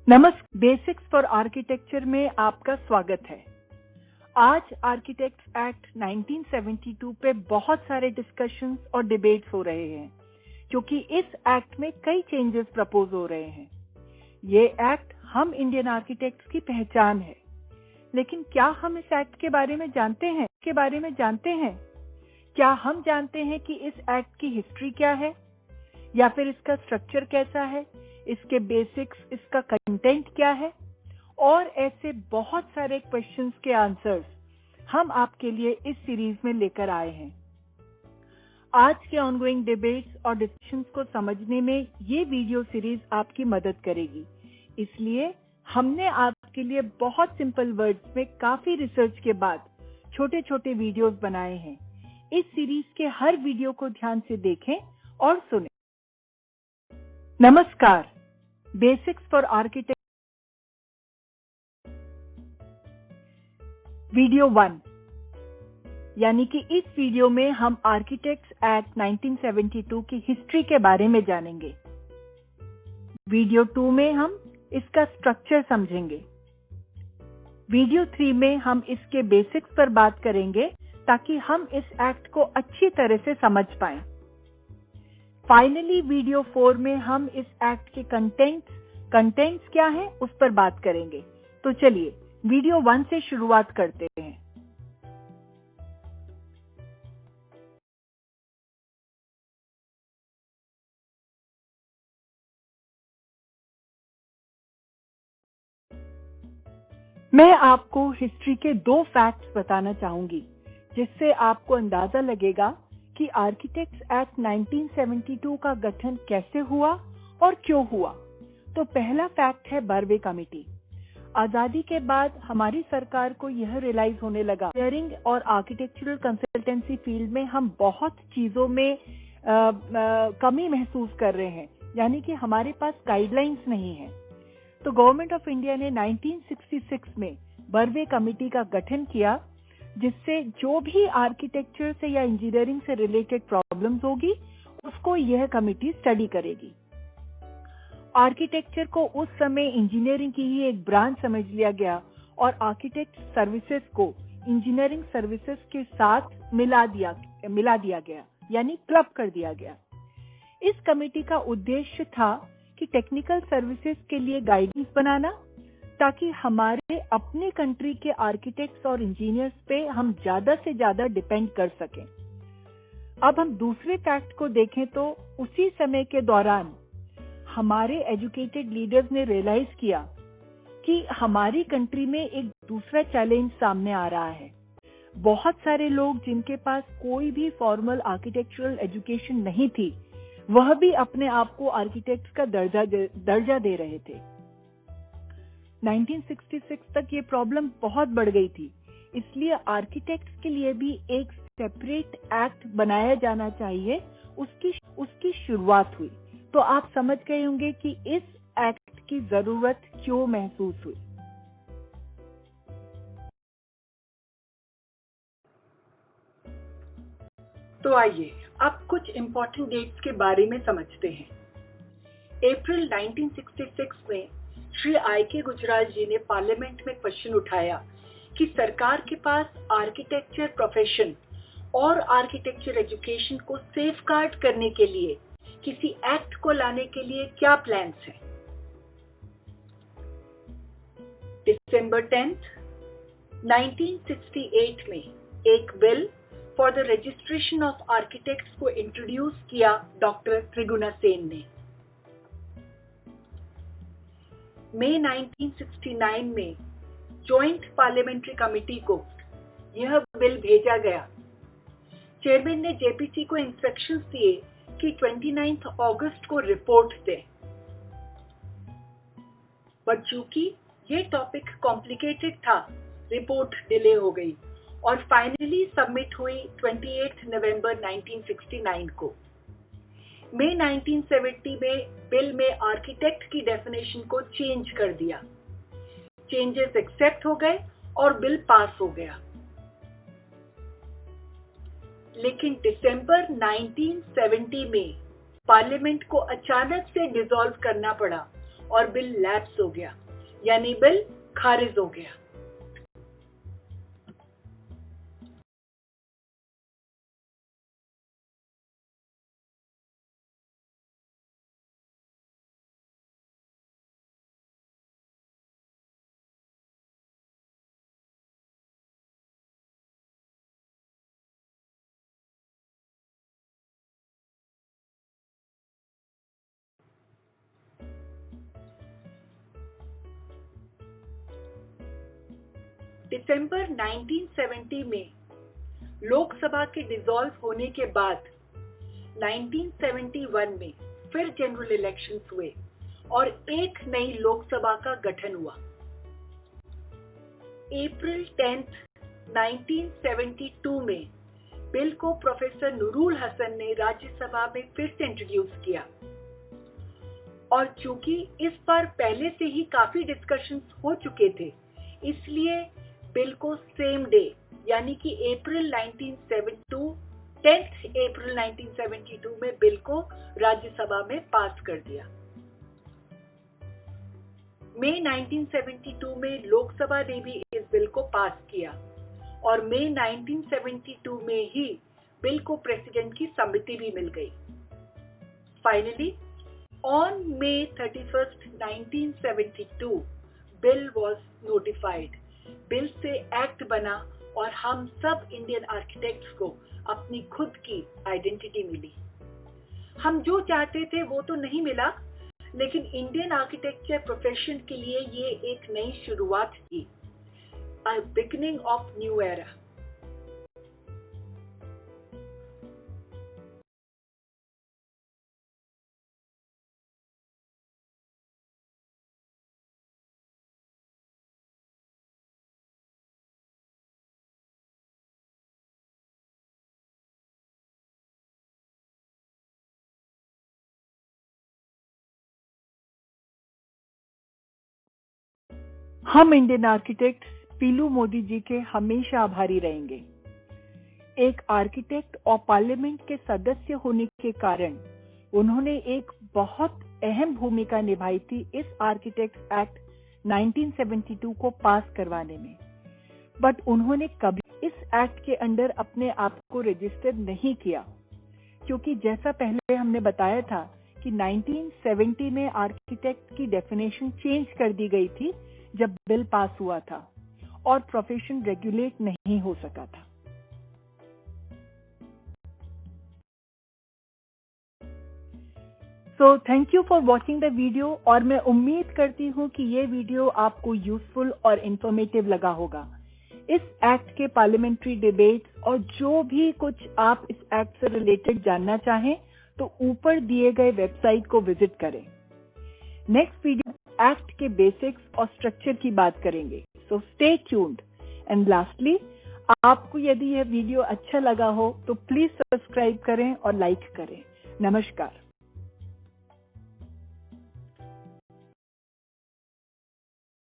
नमस्कार। Basics for architecture में आपका स्वागत है। आज आर्किटेक्ट्स एक्ट 1972 पे बहुत सारे डिस्कशंस और डिबेट्स हो रहे हैं क्योंकि इस एक्ट में कई चेंजेस प्रपोज हो रहे हैं। ये एक्ट हम इंडियन आर्किटेक्ट्स की पहचान है, लेकिन क्या हम इस एक्ट के बारे में जानते हैं? क्या हम जानते हैं कि इस एक्ट की हिस्ट्री क्या है या फिर इसका स्ट्रक्चर कैसा है, इसके बेसिक्स, इसका कंटेंट क्या है? और ऐसे बहुत सारे क्वेश्चंस के आंसर्स हम आपके लिए इस सीरीज में लेकर आए हैं। आज के ऑनगोइंग डिबेट्स और डिस्कशंस को समझने में ये वीडियो सीरीज आपकी मदद करेगी। इसलिए हमने आपके लिए बहुत सिंपल वर्ड्स में काफी रिसर्च के बाद छोटे छोटे वीडियोस बनाए हैं। इस सीरीज के हर वीडियो को ध्यान से देखें और सुनें। नमस्कार। बेसिक्स फॉर आर्किटेक्ट वीडियो 1, यानी कि इस वीडियो में हम आर्किटेक्ट्स एक्ट 1972 की हिस्ट्री के बारे में जानेंगे। वीडियो 2 में हम इसका स्ट्रक्चर समझेंगे। वीडियो 3 में हम इसके बेसिक्स पर बात करेंगे ताकि हम इस एक्ट को अच्छी तरह से समझ पाएं। फाइनली वीडियो 4 में हम इस एक्ट के कंटेंट्स क्या हैं उस पर बात करेंगे। तो चलिए वीडियो 1 से शुरुआत करते हैं। मैं आपको हिस्ट्री के 2 फैक्ट्स बताना चाहूंगी जिससे आपको अंदाजा लगेगा कि आर्किटेक्ट्स एक्ट 1972 का गठन कैसे हुआ और क्यों हुआ। तो पहला फैक्ट है बर्वे कमेटी। आजादी के बाद हमारी सरकार को यह रियलाइज होने लगा इंजीनियरिंग और आर्किटेक्चरल कंसल्टेंसी फील्ड में हम बहुत चीजों में कमी महसूस कर रहे हैं, यानी कि हमारे पास गाइडलाइंस नहीं है। तो गवर्नमेंट ऑफ इंडिया ने 1966 में बर्वे कमेटी का गठन किया, जिससे जो भी आर्किटेक्चर से या इंजीनियरिंग से रिलेटेड प्रॉब्लम्स होगी उसको यह कमेटी स्टडी करेगी। आर्किटेक्चर को उस समय इंजीनियरिंग की ही एक ब्रांच समझ लिया गया और आर्किटेक्ट सर्विसेज को इंजीनियरिंग सर्विसेज के साथ मिला दिया गया, यानी क्लब कर दिया गया। इस कमेटी का उद्देश्य था कि टेक्निकल सर्विसेज के लिए गाइडेंस बनाना ताकि हमारे अपने कंट्री के आर्किटेक्ट्स और इंजीनियर्स पे हम ज्यादा से ज्यादा डिपेंड कर सकें। अब हम दूसरे फैक्ट को देखें तो उसी समय के दौरान हमारे एजुकेटेड लीडर्स ने रियलाइज किया कि हमारी कंट्री में एक दूसरा चैलेंज सामने आ रहा है। बहुत सारे लोग जिनके पास कोई भी फॉर्मल आर्किटेक्चरल एजुकेशन नहीं थी, वह भी अपने आप को आर्किटेक्ट्स का दर्जा दे रहे थे। 1966 तक ये प्रॉब्लम बहुत बढ़ गई थी, इसलिए आर्किटेक्ट्स के लिए भी एक सेपरेट एक्ट बनाया जाना चाहिए। उसकी शुरुआत हुई। तो आप समझ गए होंगे कि इस एक्ट की जरूरत क्यों महसूस हुई। तो आइए अब कुछ इम्पोर्टेंट डेट्स के बारे में समझते हैं। अप्रैल 1966 में श्री I.K. गुजराल जी ने पार्लियामेंट में क्वेश्चन उठाया कि सरकार के पास आर्किटेक्चर प्रोफेशन और आर्किटेक्चर एजुकेशन को सेफगार्ड करने के लिए किसी एक्ट को लाने के लिए क्या प्लान्स हैं। दिसंबर 10, 1968 में एक bill for the registration of architects को इंट्रोड्यूस किया डॉक्टर त्रिगुणासेन ने। मई 1969 में जॉइंट पार्लियामेंट्री कमेटी को यह बिल भेजा गया। चेयरमैन ने जेपीसी को इंस्ट्रक्शंस दिए कि 29 अगस्त को रिपोर्ट दें, बट चूंकि ये टॉपिक कॉम्प्लिकेटेड था, रिपोर्ट डिले हो गई और फाइनली सबमिट हुई 28 नवंबर 1969 को। मई 1970 में बिल में आर्किटेक्ट की डेफिनेशन को चेंज कर दिया। चेंजेस एक्सेप्ट हो गए और बिल पास हो गया। लेकिन दिसंबर 1970 में पार्लियामेंट को अचानक से डिसॉल्व करना पड़ा और बिल लैप्स हो गया, यानी बिल खारिज हो गया। दिसंबर 1970 में लोकसभा के डिसॉल्व होने के बाद 1971 में फिर जनरल इलेक्शंस हुए और एक नई लोकसभा का गठन हुआ। अप्रैल 10, 1972 में बिल को प्रोफेसर नूरुल हसन ने राज्यसभा में फिर से इंट्रोड्यूस किया और चूंकि इस पर पहले से ही काफी डिस्कशंस हो चुके थे, इसलिए बिल को सेम डे यानी कि अप्रैल 1972 में बिल को राज्यसभा में पास कर दिया। मई 1972 में लोकसभा ने भी इस बिल को पास किया और मई 1972 में ही बिल को प्रेसिडेंट की सम्मति भी मिल गई। Finally on May 31st, 1972 bill was notified. Bill से एक्ट बना और हम सब इंडियन आर्किटेक्ट्स को अपनी खुद की आइडेंटिटी मिली। हम जो चाहते थे वो तो नहीं मिला, लेकिन इंडियन आर्किटेक्चर प्रोफेशन के लिए ये एक नई शुरुआत थी, a beginning of new era। हम इंडियन आर्किटेक्ट पीलू मोदी जी के हमेशा आभारी रहेंगे। एक आर्किटेक्ट और पार्लियामेंट के सदस्य होने के कारण उन्होंने एक बहुत अहम भूमिका निभाई थी इस आर्किटेक्ट एक्ट 1972 को पास करवाने में। बट उन्होंने कभी इस एक्ट के अंडर अपने आप को रजिस्टर नहीं किया, क्योंकि जैसा पहले हमने बताया था कि 1970 में आर्किटेक्ट की डेफिनेशन चेंज कर दी गई थी जब बिल पास हुआ था और प्रोफेशन रेगुलेट नहीं हो सका था। So thank you for watching the video और मैं उम्मीद करती हूँ कि ये वीडियो आपको यूजफुल और इंफॉर्मेटिव लगा होगा। इस एक्ट के पार्लियामेंट्री डिबेट्स और जो भी कुछ आप इस एक्ट से रिलेटेड जानना चाहें तो ऊपर दिए गए वेबसाइट को विजिट करें। नेक्स्ट वीडियो एक्ट के बेसिक्स और स्ट्रक्चर की बात करेंगे। So stay tuned. And lastly, आपको यदि यह वीडियो अच्छा लगा हो तो प्लीज सब्सक्राइब करें और लाइक करें। नमस्कार।